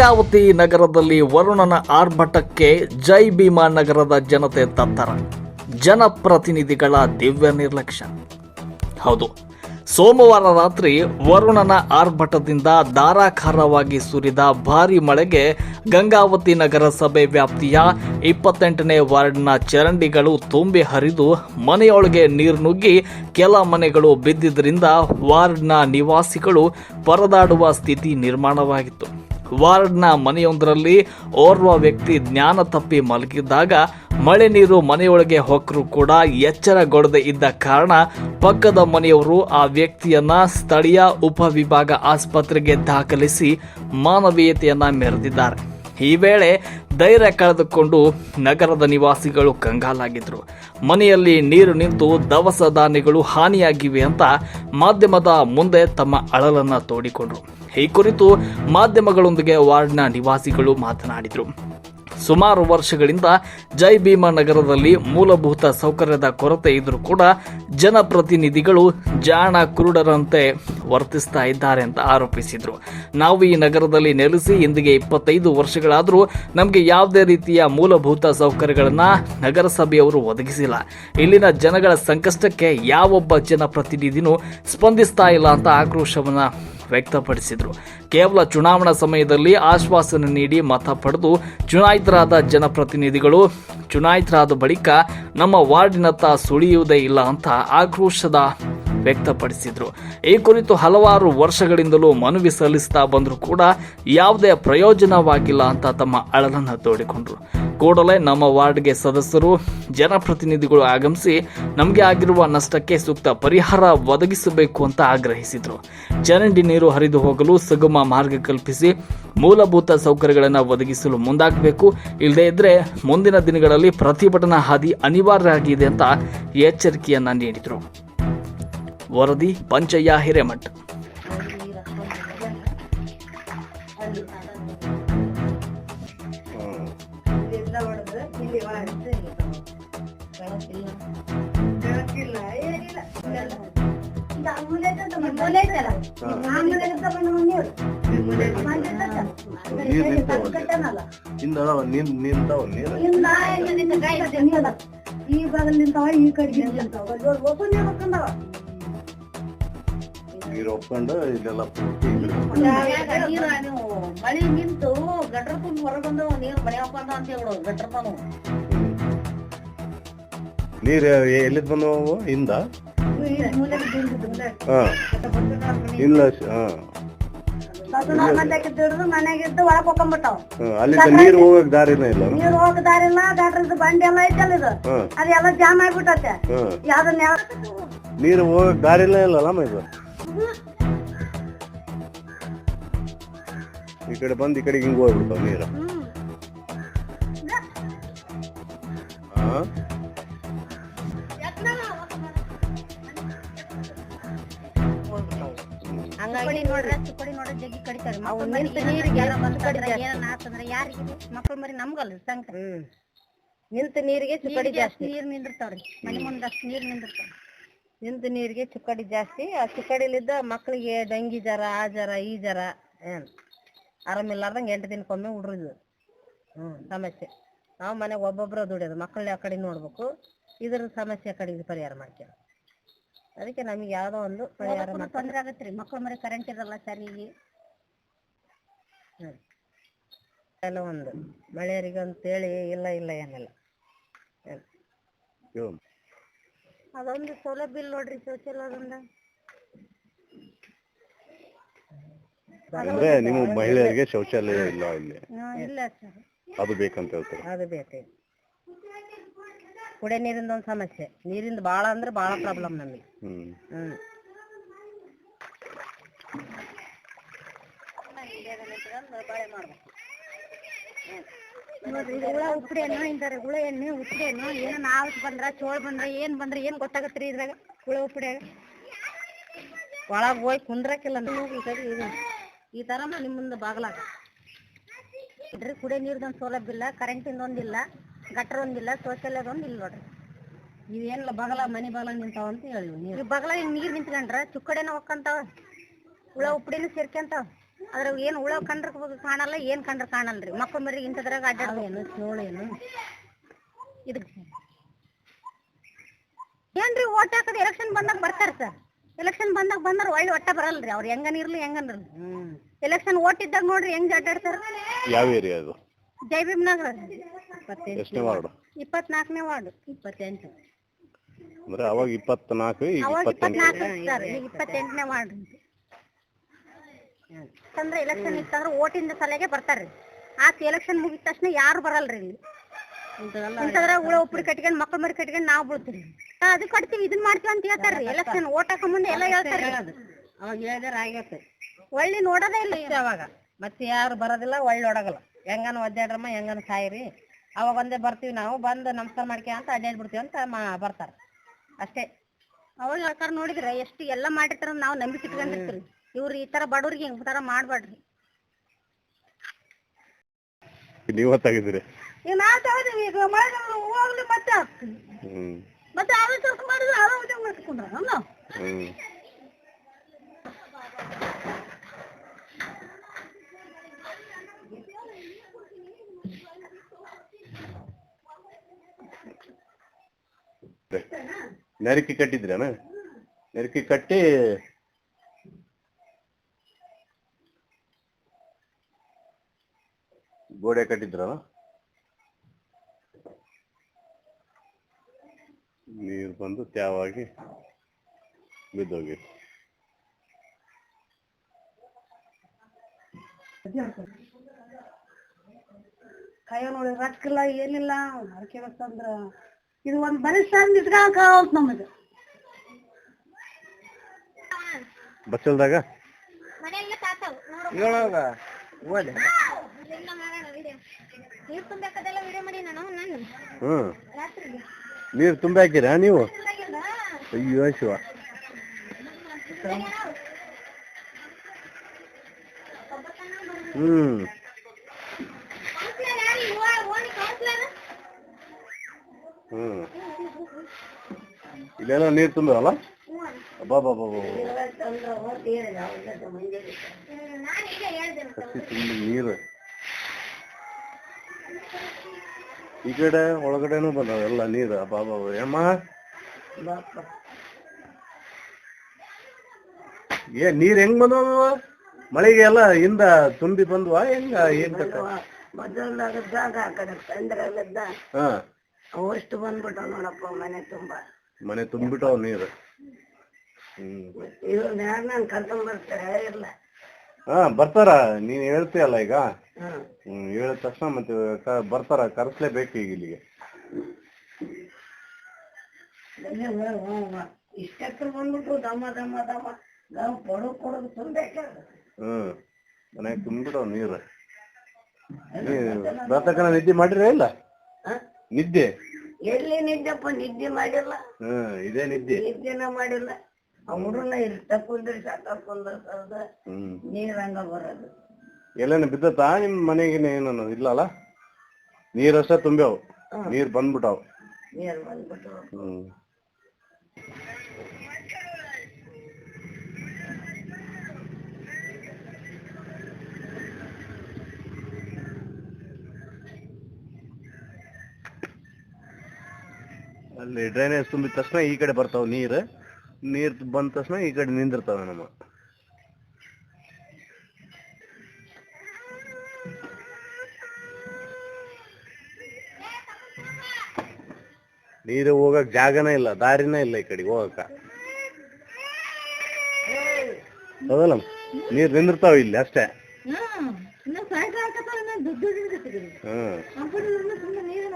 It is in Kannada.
ಗಂಗಾವತಿ ನಗರದಲ್ಲಿ ವರುಣನ ಆರ್ಭಟಕ್ಕೆ ಜೈ ಭೀಮಾ ನಗರದ ಜನತೆ ತತ್ತರ. ಜನಪ್ರತಿನಿಧಿಗಳ ದಿವ್ಯ ನಿರ್ಲಕ್ಷ್ಯ. ಹೌದು, ಸೋಮವಾರ ರಾತ್ರಿ ವರುಣನ ಆರ್ಭಟದಿಂದ ಧಾರಾಕಾರವಾಗಿ ಸುರಿದ ಭಾರೀ ಮಳೆಗೆ ಗಂಗಾವತಿ ನಗರಸಭೆ ವ್ಯಾಪ್ತಿಯ 28ನೇ ವಾರ್ಡ್ನ ಚರಂಡಿಗಳು ತುಂಬಿ ಹರಿದು ಮನೆಯೊಳಗೆ ನೀರು ನುಗ್ಗಿ ಕೆಲ ಮನೆಗಳು ಬಿದ್ದಿದ್ದರಿಂದ ವಾರ್ಡ್ನ ನಿವಾಸಿಗಳು ಪರದಾಡುವ ಸ್ಥಿತಿ ನಿರ್ಮಾಣವಾಗಿತ್ತು. ವಾರ್ಡ್ನ ಮನೆಯೊಂದರಲ್ಲಿ ಓರ್ವ ವ್ಯಕ್ತಿ ಜ್ಞಾನ ತಪ್ಪಿ ಮಲಗಿದ್ದಾಗ ಮಳೆ ನೀರು ಮನೆಯೊಳಗೆ ಹೊಕ್ಕರೂ ಕೂಡ ಎಚ್ಚರಗೊಳ್ಳದೆ ಇದ್ದ ಕಾರಣ ಪಕ್ಕದ ಮನೆಯವರು ಆ ವ್ಯಕ್ತಿಯನ್ನ ಸ್ಥಳೀಯ ಉಪವಿಭಾಗ ಆಸ್ಪತ್ರೆಗೆ ದಾಖಲಿಸಿ ಮಾನವೀಯತೆಯನ್ನ ಮೆರೆದಿದ್ದಾರೆ. ಈ ವೇಳೆ ಧೈರ್ಯ ಕಳೆದುಕೊಂಡು ನಗರದ ನಿವಾಸಿಗಳು ಕಂಗಾಲಾಗಿದ್ರು. ಮನೆಯಲ್ಲಿ ನೀರು ನಿಂತು ದವಸ ಧಾನ್ಯಗಳು ಹಾನಿಯಾಗಿವೆ ಅಂತ ಮಾಧ್ಯಮದ ಮುಂದೆ ತಮ್ಮ ಅಳಲನ್ನ ತೋಡಿಕೊಂಡ್ರು. ಈ ಕುರಿತು ಮಾಧ್ಯಮಗಳೊಂದಿಗೆ ವಾರ್ಡ್ನ ನಿವಾಸಿಗಳು ಮಾತನಾಡಿದರು. ಸುಮಾರು ವರ್ಷಗಳಿಂದ ಜೈ ಭೀಮಾ ನಗರದಲ್ಲಿ ಮೂಲಭೂತ ಸೌಕರ್ಯದ ಕೊರತೆ ಇದ್ರೂ ಕೂಡ ಜನಪ್ರತಿನಿಧಿಗಳು ಜಾಣ ಕುರುಡರಂತೆ ವರ್ತಿಸ್ತಾ ಇದ್ದಾರೆ ಅಂತ ಆರೋಪಿಸಿದರು. ನಾವು ಈ ನಗರದಲ್ಲಿ ನೆಲೆಸಿ ಇಂದಿಗೆ 25 ವರ್ಷಗಳಾದರೂ ನಮಗೆ ಯಾವುದೇ ರೀತಿಯ ಮೂಲಭೂತ ಸೌಕರ್ಯಗಳನ್ನು ನಗರಸಭೆಯವರು ಒದಗಿಸಿಲ್ಲ. ಇಲ್ಲಿನ ಜನಗಳ ಸಂಕಷ್ಟಕ್ಕೆ ಯಾವೊಬ್ಬ ಜನಪ್ರತಿನಿಧಿನೂ ಸ್ಪಂದಿಸ್ತಾ ಇಲ್ಲ ಅಂತ ಆಕ್ರೋಶವನ್ನು ವ್ಯಕ್ತಪಡಿಸಿದರು. ಕೇವಲ ಚುನಾವಣಾ ಸಮಯದಲ್ಲಿ ಆಶ್ವಾಸನೆ ನೀಡಿ ಮತ ಪಡೆದು ಚುನಾಯಿತರಾದ ಜನಪ್ರತಿನಿಧಿಗಳು ಚುನಾಯಿತರಾದ ಬಳಿಕ ನಮ್ಮ ವಾರ್ಡಿನತ್ತ ಸುಳಿಯುವುದೇ ಇಲ್ಲ ಅಂತ ಆಕ್ರೋಶದ ವ್ಯಕ್ತಪಡಿಸಿದರು. ಈ ಕುರಿತು ಹಲವಾರು ವರ್ಷಗಳಿಂದಲೂ ಮನವಿ ಸಲ್ಲಿಸ್ತಾ ಬಂದರೂ ಕೂಡ ಯಾವುದೇ ಪ್ರಯೋಜನವಾಗಿಲ್ಲ ಅಂತ ತಮ್ಮ ಅಳಲನ್ನು ತೋಡಿಕೊಂಡರು. ಕೂಡಲೇ ನಮ್ಮ ವಾರ್ಡ್ಗೆ ಸದಸ್ಯರು ಜನಪ್ರತಿನಿಧಿಗಳು ಆಗಮಿಸಿ ನಮಗೆ ಆಗಿರುವ ನಷ್ಟಕ್ಕೆ ಸೂಕ್ತ ಪರಿಹಾರ ಒದಗಿಸಬೇಕು ಅಂತ ಆಗ್ರಹಿಸಿದರು. ಚರಂಡಿ ನೀರು ಹರಿದು ಹೋಗಲು ಸುಗಮ ಮಾರ್ಗ ಕಲ್ಪಿಸಿ ಮೂಲಭೂತ ಸೌಕರ್ಯಗಳನ್ನು ಒದಗಿಸಲು ಮುಂದಾಗಬೇಕು. ಇಲ್ಲದೇ ಇದ್ರೆ ಮುಂದಿನ ದಿನಗಳಲ್ಲಿ ಪ್ರತಿಭಟನಾ ಹಾದಿ ಅನಿವಾರ್ಯ ಆಗಿದೆ ಅಂತ ಎಚ್ಚರಿಕೆಯನ್ನ ನೀಡಿದರು. ವರದಿ ಪಂಚಯ್ಯ ಹಿರೇಮಠ್. ಈ ಭಾಗದಲ್ಲಿ ನಿಂತಾವ, ಈ ಕಡೆಗೆ ಮಳಿ ನಿಂತು ಗಟ್ರ ತುಂಬ ಹೊರಗೆ ಬಂದವ ನೀರು ಮನೆ ಹಾಕೊಂಡ ಅಂತ ಹೇಳೋ ಗಟ್ರತಾನು ನೀರು ಎಲ್ಲಿದ್ ಬಂದವು ಹಿಂದ ಇಲ್ಲ ಮನೆಗಿದ್ದು ಒಳಗ್ ಹೋಗ್ಕೊಂಡ್ಬಿಟ್ಟಾವ. ಅಲ್ಲಿ ನೀರು ಹೋಗಕ್ ದಾರಿನ ಇಲ್ಲ, ನೀರು ಹೋಗಕ್ ದಾರಿ ಇಲ್ಲ. ಗಟ್ರದ ಬಂಡಿ ಎಲ್ಲ ಐತಲ್ಲ, ಇದು ಅದೆಲ್ಲ ಜಾಮ್ ಆಗ್ಬಿಟ್ಟತೆ. ಯಾವ್ದನ್ನ ನೀರು ಹೋಗಕ್ ದಾರಿ ಇಲ್ಲ ಇದು ಈ ಕಡೆ ಬಂದ್ ಈ ಕಡೆಗೆ ಹಿಂಗ್ ಹೋಗ್ಬಿಡ್ತಾವ ನೀರು. ಹಂಗಾಗಿ ನೋಡ್ರೆ ಚುಕ್ಕಡಿ ನೋಡ್ರೆ ಜಗ್ಗಿ ಕಡಿತಾರೆ. ನೀರಿಗೆ ಮಕ್ಳು ಮರಿ ನಮ್ಗಲ್ಲ ಸಂಕ ನಿಂತ ನೀರಿಗೆ ಚುಕ್ಕಡಿ ಜಾಸ್ತಿ. ನೀರ್ ನಿಂದಿರ್ತಾವ್ರಿ ಮನೆ ಮುಂದಷ್ಟು ನೀರ್ ನಿಂದಿರ್ತಾವ. ನಿಂತ ನೀರಿಗೆ ಚುಕ್ಕಡಿ ಜಾಸ್ತಿ. ಆ ಚುಕ್ಕಡಿಲಿದ್ದ ಮಕ್ಳಿಗೆ ಡೆಂಗಿ ಜ್ವರ, ಆ ಜ್ವರ, ಈ ಜ್ವರ, ಆರಾಮಿಲ್ಲಾರ್ದಂಗೆ 8 ದಿನಕ್ಕೊಮ್ಮೆ ಉಡ್ರಿದ್ದು ಸಮಸ್ಯೆ. ನಾವು ಮನೆಗೆ ಒಬ್ಬೊಬ್ಬರ ದುಡಿಯೋದು, ಮಕ್ಕಳನ್ನ ಆ ಕಡೆ ನೋಡ್ಬೇಕು. ಇದ್ರ ಸಮಸ್ಯೆ ಕಡೆಗೆ ಪರಿಹಾರ ಮಾಡ್ತೇವೆ. ಅದಕ್ಕೆ ನಮಗೆ ಯಾವುದೋ ಒಂದು ಪರಿಹಾರ ತೊಂದರೆ ಆಗತ್ತೆ ರೀ. ಮಕ್ಕಳು ಮರಿ ಕರೆಂಟ್ ಇರಲ್ಲ ಸರಿಗೆ. ಎಲ್ಲ ಒಂದು ಮಳೆಯರಿಗೆ ಅಂತೇಳಿ ಇಲ್ಲ ಏನಿಲ್ಲ. ಅದೊಂದು ಸೌಲಭ್ಯ ಇಲ್ಲ ನೋಡ್ರಿ ಶೌಚಾಲಯದಿಂದ. ಅಂದ್ರೆ ನಿಮ್ಮ ಮಹಿಳೆಯರಿಗೆ ಶೌಚಾಲಯ ಇಲ್ಲ ಇಲ್ಲಿ? ಇಲ್ಲ ಸರ್, ಅದು ಬೇಕಂತ ಹೇಳ್ತಾರೆ. ಅದು ಬೇಕು. ಕುಡಿಯ ನೀರಿಂದ ಒಂದು ಸಮಸ್ಯೆ. ನೀರಿಂದ ಬಾಳ ಅಂದ್ರೆ ಬಾಳ ಪ್ರಾಬ್ಲಮ್ ನಮಗೆ. ನೋಡ್ರಿ, ಹುಳ ಉಪ್ಪಡಿ ಹಣ್ಣು ಇಂತಾರೆ. ಹುಳ ಎಣ್ಣೆ ಉಪ್ಪಡಿ ಹಣ್ಣು ಏನೋ ನಾವ್ ಬಂದ್ರ ಚೋಳ ಬಂದ್ರೆ ಏನ್ ಗೊತ್ತಾಗತ್ರಿ ಇದ್ರಾಗ? ಹುಳ ಉಪ್ಪಡಿಯಾಗ ಒಳಗ್ ಹೋಗಿ ಕುಂದ್ರಕ್ಕಿಲ್ಲ. ಈ ತರ ನಿಮ್ ಮುಂದೆ ಬಾಗ್ಲಾಗ ಕುಡಿಯ ನೀರ್ದೊಂದು ಸೌಲಭ್ಯ ಇಲ್ಲ, ಕರೆಂಟಿಂದ ಒಂದಿಲ್ಲ, ಗಟ್ರ ಒಂದಿಲ್ಲ, ಶೌಚಾಲಯದ ಒಂದ್ ಇಲ್ಲ ನೋಡ್ರಿ. ಇವೇನಿಲ್ಲ ಬಗಲ ಮನೆ ಬಗಲ ನಿಂತಾವ ಅಂತ ಹೇಳಿ. ಬಗಲ ನೀರ್ ನಿಂತ್ಕೊಂಡ್ರ ಚುಕ್ಕಡೆನ ಹೊಕ್ಕಂತಾವ, ಹುಳ ಉಪ್ಪಡಿನ ಸೇರ್ಕೊಂತಾವ. ಅದ್ರಾಗ ಏನು ಹುಳ ಕಂಡ್ರ ಕಾಣಲ್ಲ, ಏನ್ ಕಂಡ್ರ ಕಾಣಲ್ರಿ. ಮಕ್ಕಳು ಮರಿ ಇಂಥದ್ರಾಗ ಅಡ್ಡಾಡ್ಬೇಕು. ಚೋಳೇನು ಇದಕ್ಕೆ ಏನ್ರಿ ಓಟ್ ಹಾಕದ ಎಲೆಕ್ಷನ್ ಬಂದಾಗ ಬರ್ತಾರ ಸರ್. ಎಲೆಕ್ಷನ್ ಬಂದ್ರ ಒಳ್ಳೆ ಒಟ್ಟ ಬರಲ್ರಿ. ಅವ್ರು ಹೆಂಗನಿರ್ಲಿ ಹೆಂಗನ್ರಿ. ಎಲೆಕ್ಷನ್ ಓಟ್ ಇದ್ದಾಗ ನೋಡ್ರಿ ಹೆಂಗ್ ಅಡ್ಡಾಡ್ತಾರ. ಯಾವ ಏರಿಯಾ ಅದು? ಜೈ ಭೀಮ್ ನಗರ. ಎಷ್ಟನೇ ವಾರ್ಡ್? 24ನೇ ವಾರ್ಡ್. 28 ಅಂದ್ರೆ ಅವಾಗ 24, ಈಗ 28ನೇ ವಾರ್ಡ್ ಅಂದ್ರೆ ಎಲೆಕ್ಷನ್ ಇತ್ತಂದ್ರೆ ಓಟಿಂದ ಸಲಹೆಗೆ ಬರ್ತಾರ್ರಿ. ಎಲೆಕ್ಷನ್ ಮುಗಿದ ತಕ್ಷಣ ಯಾರು ಬರಲ್ರಿ ಇಲ್ಲಿ. ಇಂಥದ್ರಾಗ ಹುಳ ಉಪ್ಪಡಿ ಕಟ್ಕೊಂಡ್ ಮಕ್ಳು ಮರಿ ಕಟ್ಕೊಂಡ್ ನಾವ್ ಬೀಳ್ತೀವಿ. ಅದು ಕಟ್ತೀವಿ ಇದನ್ ಮಾಡ್ತೀವಿ ಅಂತ ಹೇಳ್ತಾರ್ರಿ. ಎಲೆಕ್ಷನ್ ಓಟ್ ಹಾಕ ಮುಂದೆ ಎಲ್ಲ ಹೇಳ್ತಾರ. ಅವಾಗ ಹೇಳಿದಾರ ಆಗೈತೆ. ಒಳ್ಳೆ ನೋಡೋದೇ ಇಲ್ಲ ಅವಾಗ. ಮತ್ತೆ ಯಾರು ಬರೋದಿಲ್ಲ, ಒಳ್ಳೆ ನೋಡಗಲ್ಲ. ಹೆಂಗನ ಒದ್ದಾಡ್ರಮ್ಮ ಹೆಂಗನ ಸಾಯಿರಿ, ಅವಾಗ ಒಂದೇ ಬರ್ತೀವಿ ನಾವು. ಬಂದು ನಮಸ್ಕಾರ ಮಾಡ್ಕೆ ಅಂತ ಅಡ್ಡಾಡ್ಬಿಡ್ತೀವಿ ಅಂತ ಬರ್ತಾರ ಅಷ್ಟೇ. ಅವಾಗ ಹೇಳ್ತಾರ ನೋಡಿದ್ರೆ ಎಷ್ಟು ಎಲ್ಲ ಮಾಡಿರ್ತಾರ. ನಾವು ನಂಬಿಕೆ ಇಟ್ಕೊಂಡಿರ್ತೀವಿ. ಇವ್ರು ಈ ತರ ಬಡವ್ರಿಗೆ ಹಿಂಗ್ ತರ ಮಾಡ್ಬೇಡ್ರಿ. ನೀವು ಗೊತ್ತಾಗಿದ್ದೀರಿ ಈಗ ನಾ ತಗೋದೀವಿ. ಈಗ ಮಳೆ ಹೋಗ್ಲಿ ಮತ್ತೆ ಆಗ್ತೀವಿ. ಮತ್ತೆ ಆಲೋಚನೆ ಮಾಡಿದ್ರೆ ಆರೋಗ್ಯ ಮಾಡ್ಕೊಂಡ್ರ ನಾವು. ನೆರಕಿ ಕಟ್ಟಿದ್ರೇನ? ನೆರಕಿ ಕಟ್ಟಿ ಗೋಡೆ ಕಟ್ಟಿದ್ರ? ನೀರು ಬಂದು ತ್ಯಾವಾಗಿ ಬಿದ್ದೋಗಿ ಕೈಯ ನೋಡಿ ರೊಕ್ಕಿಲ್ಲ ಏನಿಲ್ಲ. ಅಂದ್ರ ಇದು ಒಂದ್ ಬರೀ ಸಂದ್ ಇಟ್ಕೊಳಕ್ ನಮಗೆ. ಬಸ್ಸಲ್ದಾಗ ನೀರು ತುಂಬಿ ಹಾಕಿರಾ ನೀವು? ಅಯ್ಯೋ ಶಿವ. ಇಲ್ಲೆಲ್ಲ ನೀರು ತುಂಬಿವಲ್ಲ? ಅಬ್ಬಾ ತುಂಬಿ ನೀರು ಈ ಕಡೆ ಒಳಗಡೆನೂ ಬಂದವ ಎಲ್ಲ ನೀರು. ಅಬ್ಬಾ ಏಮ್ಮ ನೀರ್ ಹೆಂಗ್ ಬಂದವ? ಮಳೆಗೆ ಎಲ್ಲ ಹಿಂದ ತುಂಬಿ ಬಂದ್ವ ಹೆಂಗ? ಏನ್ ಮೊದಲಾಗದ್ದಾಗ ಆ ಕಡೆ ಸಂದ್ರಾಗದ್ದ ಅವಷ್ಟು ಬಂದ್ಬಿಟ್ಟವ್ ನೋಡಪ್ಪ. ಮನೆ ತುಂಬಿಟ್ಟವ್ ನೀರು. ನಾನು ಕರ್ಕೊಂಡ್ ಬರ್ತಾರೆ ಇಲ್ಲ. ಬರ್ತಾರ. ನೀನ್ ಹೇಳ್ತೀಯಲ್ಲ ಈಗ. ಹೇಳಿದ ತಕ್ಷಣ ಮತ್ತೆ ಬರ್ತಾರ. ಕರೆಸ್ಲೇಬೇಕು ಈಗ ಇಲ್ಲಿಗೆ. ಇಷ್ಟಕ್ಕೆ ಬಂದ್ಬಿಟ್ಟು ದಮ ದಮ ದಮ ನಾವು ಕೊಡೋದು ತುಂಬೇಕ. ಮನೆಯಾಗ ತುಂಬಿಬಿಡವ್ ನೀರು. ಬರ್ತಕ್ಕನ ನಿದ್ದೆ ಮಾಡಿರ ಇಲ್ಲ? ನಿದ್ದೆ ಎಲ್ಲಿ ನಿದ್ದೆಪ್ಪ? ನಿದ್ದೆ ಮಾಡಿಲ್ಲ. ಇದೇ ನಿದ್ದೆನ ಮಾಡಿಲ್ಲ. ಅವ್ರನ್ನ ಇರ್ತ ಕುಂದ್ರಿ ಸಾಕ ಕುಂದ್ರದ ನೀರಂಗ ಬರೋದು. ಎಲ್ಲೇನ ಬಿದ್ದತಾ ನಿಮ್ ಮನೆಗೆ? ಏನು ಇಲ್ಲಲ್ಲ, ನೀರಷ್ಟ ತುಂಬ್ಯಾವ್. ನೀರ್ ಬಂದ್ಬಿಟ್ಟಾವ್. ನೀರ್ ಬಂದ್ಬಿಟ್ಟು ಅಲ್ಲಿ ಡ್ರೈನೇಜ್ ತುಂಬಿದ ತಕ್ಷಣ ಈ ಕಡೆ ಬರ್ತಾವ ನೀರ್ ಬಂದ ತಕ್ಷಣ ಈ ಕಡೆ ನಿಂದಿರ್ತಾವ ನಮ್ಮ. ನೀರು ಹೋಗಕ್ ಜಾಗನೇ ಇಲ್ಲ, ದಾರಿನೇ ಇಲ್ಲ ಈ ಕಡೆಗೆ ಹೋಗಕ್ಕ. ಹೌದಲ್ಲ, ನೀರ್ ನಿಂದಿರ್ತಾವ ಇಲ್ಲಿ ಅಷ್ಟೇ. ನೀರು